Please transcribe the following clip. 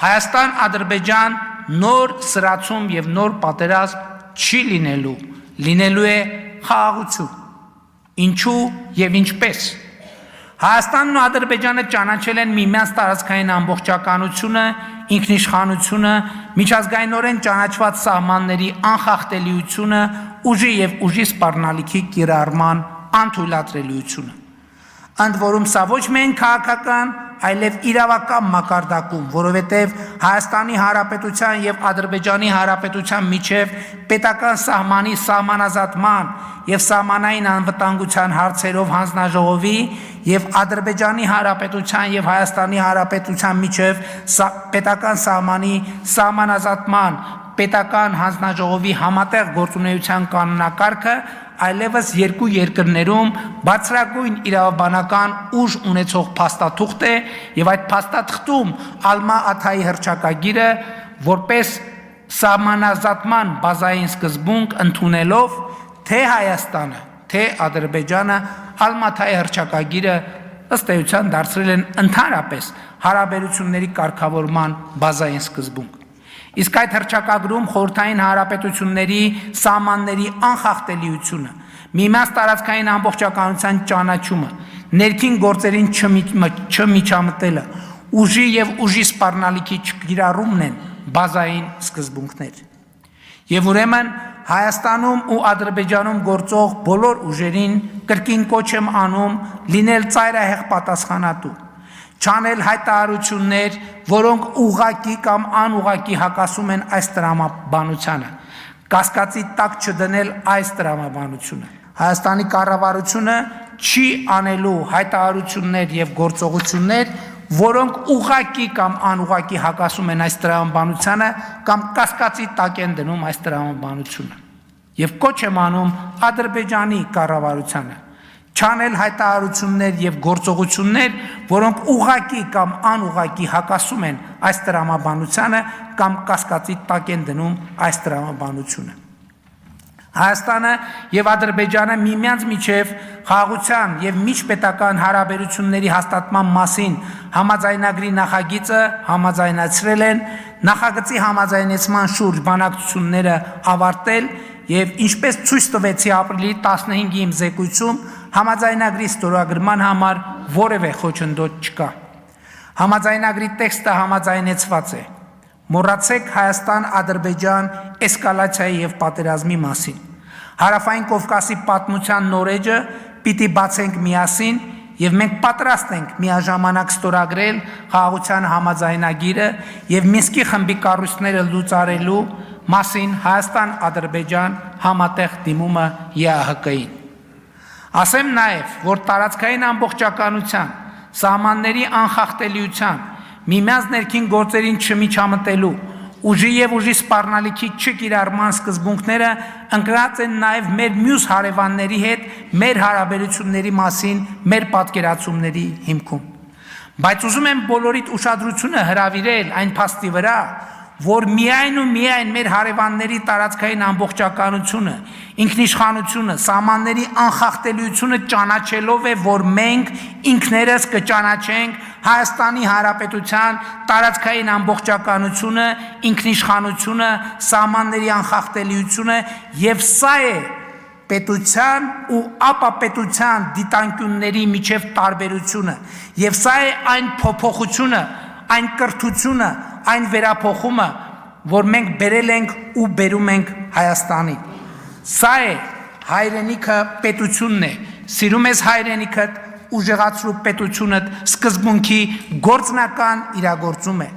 Հայաստան-Ադրբեջան նոր սրացում եւ նոր պատերազմ չի լինելու է խաղաղություն։ Ինչու եւ ինչպես։ Հայաստանն ու Ադրբեջանը ճանաչել են միմյանց տարածքային ամբողջականությունը, ինքնիշխանությունը, միջազգայինորեն ճանաչված սահմանների անխախտելիությունը, ուժի եւ ուժի սպառնալիքի կիրառման անթույլատրելիությունը։ Ընդ որում սա ոչ միայն քաղաքական, այլև իրավական մակարդակում, որովհետև Հայաստանի Հանրապետության եւ Ադրբեջանի Հանրապետության միջև պետական սահմանի սահմանազատման եւ սահմանային անվտանգության հարցերով հանձնաժողովի եւ Ադրբեջանի Հանրապետության եւ Հայաստանի Հանրապետության միջև պետական սահմանի սահմանազատման պետական հանձնաժողովի համատեղ գործունեության կանոնակարգը այլևս երկու երկրներում բարձրագույն իրավաբանական ուժ ունեցող փաստաթուղթ է եւ այդ փաստաթղթում Ալմա Աթայի հռչակագիրը որպես սահմանազատման բազային սկզբունք ընդունելով թե Հայաստանը, թե Ադրբեջանը Ալմա Աթայի հռչակագիրը ըստ էության դարձրել են ընդհանրապես հարաբերությունների կարգավորման բազային սկզբունք։ Իսկ այդ հռչակագրում խորհրդային հանրապետությունների սահմանների անխախտելիությունը, միմյանց տարածքային ամբողջականության ճանաչումը, ներքին գործերին չմիջամտելը, ուժի եւ ուժի սպառնալիքի չկիրառումն են բազային սկզբունքներ։ Եվ ուրեմն Հայաստանում ու Ադրբեջանում գործող բոլոր ուժերին կրկին կոչ եմ անում լինել ծայրահեղ պատասխանատու, չանել հայտարարություններ, որոնք ուղղակի կամ անուղղակի հակասում են այս տրամաբանությանը, կասկածի տակ չդնել այս տրամաբանությունը։ Հայաստանի կառավարությունը չի անելու հայտարարություններ եւ գործողություններ, որոնք ուղղակի կամ անուղղակի հակասում են այս տրամաբանությանը կամ կասկածի տակ են դնում այս տրամաբանությունը։ Եվ կոչ եմ անում Ադրբեջանի կառավարությանը չանել հայտարարություններ եւ գործողություններ, որոնք ուղղակի կամ անուղղակի հակասում են այս տրամաբանությանը կամ կասկածի տակ են դնում այս տրամաբանությունը։ Հայաստանը եւ Ադրբեջանը միմյանց միջև խաղաղության եւ միջպետական հարաբերությունների հաստատման մասին համաձայնագրի նախագիծը համաձայնացրել են, նախագծի համաձայնեցման շուրջ բանակցությունները ավարտել եւ ինչպես ցույց տվեցի ապրիլի 15-ի իմ զեկույցում համաձայնագրի ստորագրման համար որևէ խոչընդոտ չկա։ Համաձայնագրի տեքստը համաձայնեցված է։ Մոռացեք Հայաստան-Ադրբեջան էսկալացիայի եւ պատերազմի մասին։ Հարավային Կովկասի պատմության նորեջը պիտի բացենք միասին եւ մենք պատրաստ ենք միաժամանակ ստորագրել խաղաղության համաձայնագիրը եւ Մինսկի խմբի կառույցները լուծարելու մասին Հայաստան-Ադրբեջան համատեղ դիմումը ԵԱՀԿ-ին։ Ասեմ նաեւ, որ տարածքային ամբողջականության, սահմանների անխախտելիության, միմյանց ներքին գործերին չմիջամտելու, ուժի եւ ուժի սպառնալիքի չկիրառման սկզբունքները ընկրած են նաեւ մեր մյուս հարևանների հետ մեր հարաբերությունների մասին մեր պատկերացումների հիմքում։ Բայց ուզում եմ բոլորիդ ուշադրությունը հրավիրել այն փաստի վրա, որ միայն ու միայն մեր հարևանների տարածքային ամբողջականությունը, ինքնիշխանությունը, սահմանների անխախտելիությունը ճանաչելով է, որ մենք ինքներս կճանաչենք Հայաստանի Հանրապետության տարածքային ամբողջականությունը, ինքնիշխանությունը, սահմանների անխախտելիությունը եւ սա է պետության ու ապապետության դիտանկյունների միջև տարբերությունը եւ սա է այն փոփոխությունը, այն կրթությունը, այն վերափոխումը, որ մենք բերել ենք ու բերում ենք Հայաստանի։ Սա է հայրենիքը պետությունն է, սիրում ես հայրենիքդ, ուժեղացրու պետությունդ սկզբունքի գործնական իրագործում է։